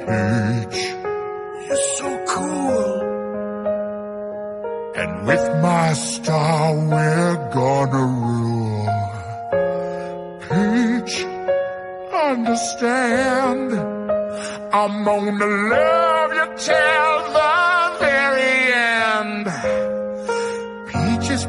Peach, you're so cool. And with my star we're gonna rule. Peach, understand, I'm gonna love you till the very end. Peaches,